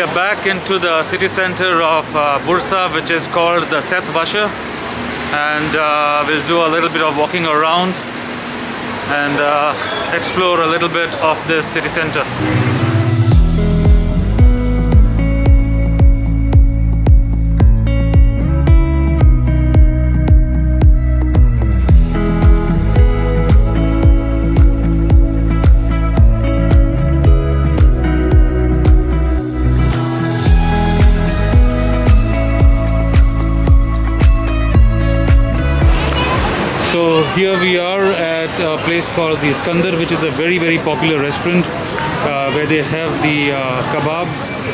are back into the city center of Bursa, which is called the Seth Basha, and we'll do a little bit of walking around and explore a little bit of this city center. So here we are at a place called the Iskandar, which is a very popular restaurant where they have the kebab,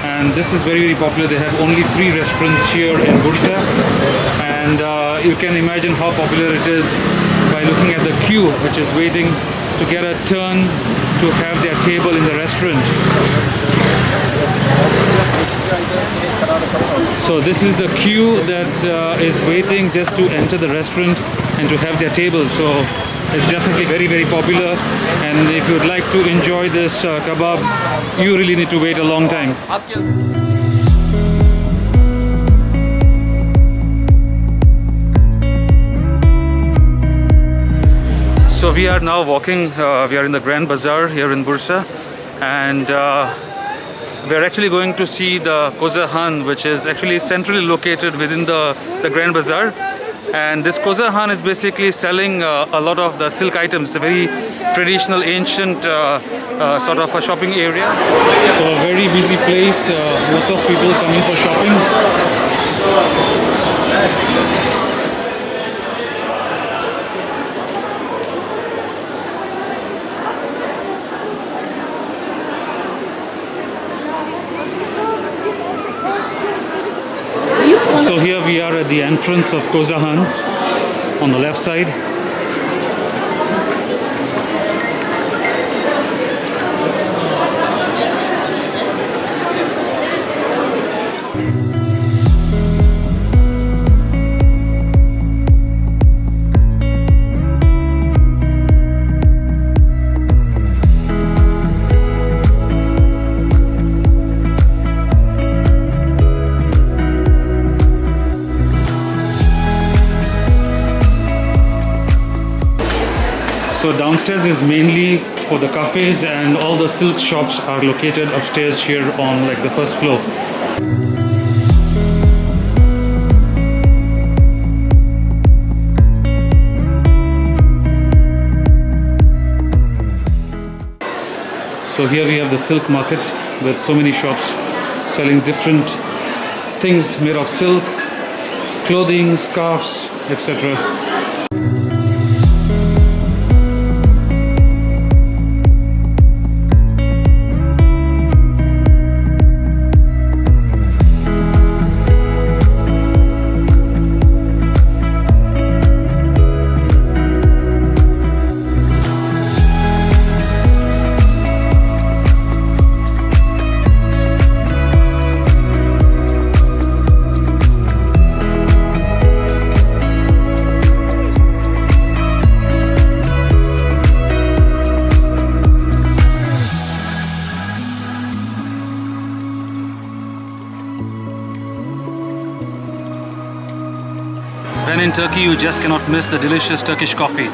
and this is very popular. They have only 3 restaurants here in Bursa, and you can imagine how popular it is by looking at the queue which is waiting to get a turn to have their table in the restaurant. So this is the queue that is waiting just to enter the restaurant and to have their table. So it's definitely very popular, and if you'd like to enjoy this kebab, you really need to wait a long time. So we are now walking, we are in the Grand Bazaar here in Bursa, and we are actually going to see the Kozahan, which is actually centrally located within the Grand Bazaar. And this Kozahan is basically selling a lot of the silk items. It's a very traditional, ancient sort of a shopping area. So a very busy place, lots of people coming for shopping. So here we are at the entrance of Kozahan on the left side. So downstairs is mainly for the cafes, and all the silk shops are located upstairs here on like the first floor. So here we have the silk market with so many shops selling different things made of silk, clothing, scarves, etc. When in Turkey, you just cannot miss the delicious Turkish coffee.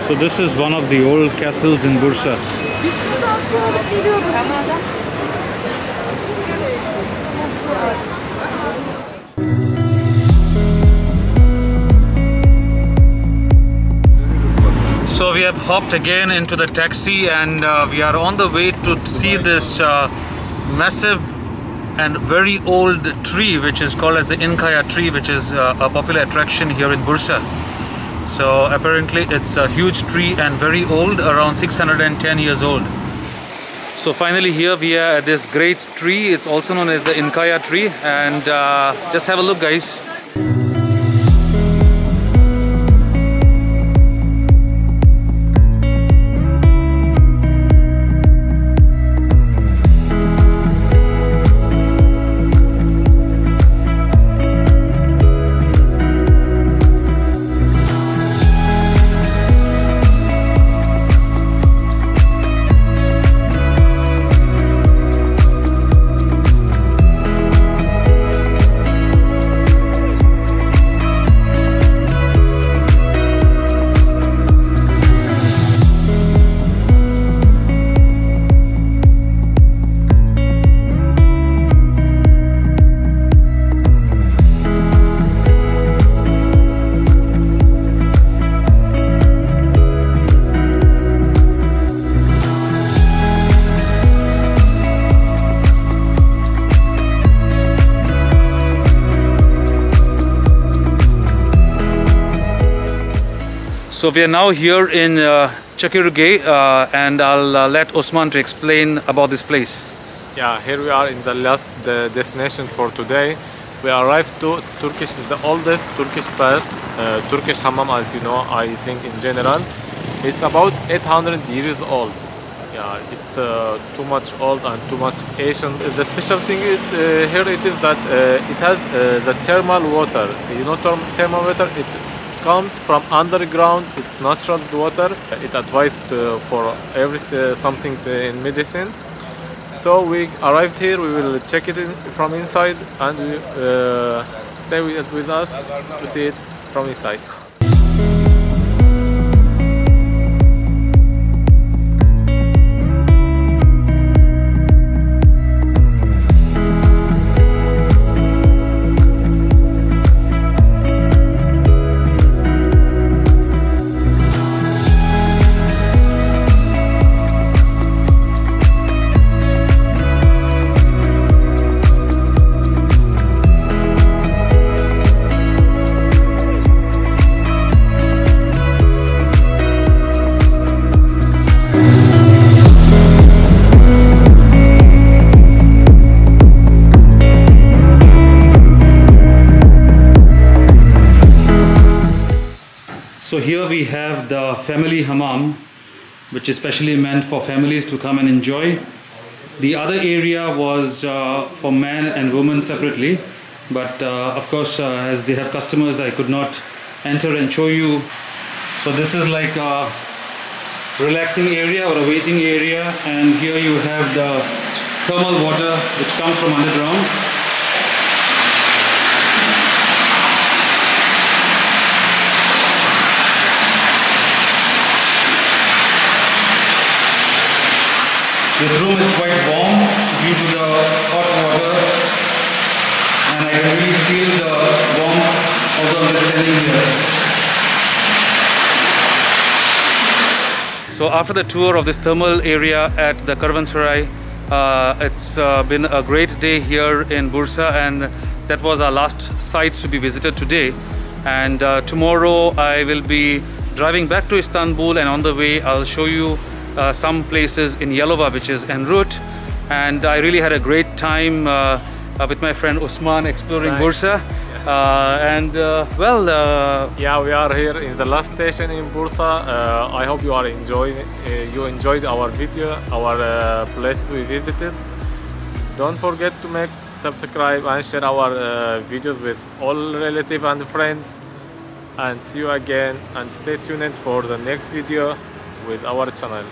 So this is one of the old castles in Bursa. So we have hopped again into the taxi and we are on the way to see this massive and very old tree which is called as the Inkaya tree, which is a popular attraction here in Bursa. So apparently it's a huge tree and very old, around 610 years old. So finally here we are at this great tree. It's also known as the Inkaya tree, and just have a look, guys. So we are now here in Çakırköy and I'll let Osman to explain about this place. Yeah, here we are in the last destination for today. We arrived to Turkish, the oldest Turkish bath, Turkish hammam, as you know, I think in general. It's about 800 years old. Yeah, it's too much old and too much ancient. The special thing is here it is that it has the thermal water. You know, thermal water, it comes from underground. It's natural water. It advised for every something in medicine. So we arrived here. We will check it from inside and we stay with us to see it from inside. So here we have the family hammam, which is specially meant for families to come and enjoy. The other area was for man and woman separately, but of course as they have customers I could not enter and show you. So this is like a relaxing area or a waiting area, and here you have the thermal water which comes from underground. This room is quite warm due to the hot water, and I can really feel the warmth although I'm just standing here. So after the tour of this thermal area at the Kervansaray, it's been a great day here in Bursa, and that was our last site to be visited today. And tomorrow I will be driving back to Istanbul, and on the way I'll show you some places in Yalova, which is en route. And I really had a great time with my friend Osman exploring Bursa. Yeah, we are here in the last station in Bursa. I hope you are enjoyed our video, our places we visited. Don't forget to subscribe and share our videos with all relatives and friends. And see you again, and stay tuned for the next video with our channel.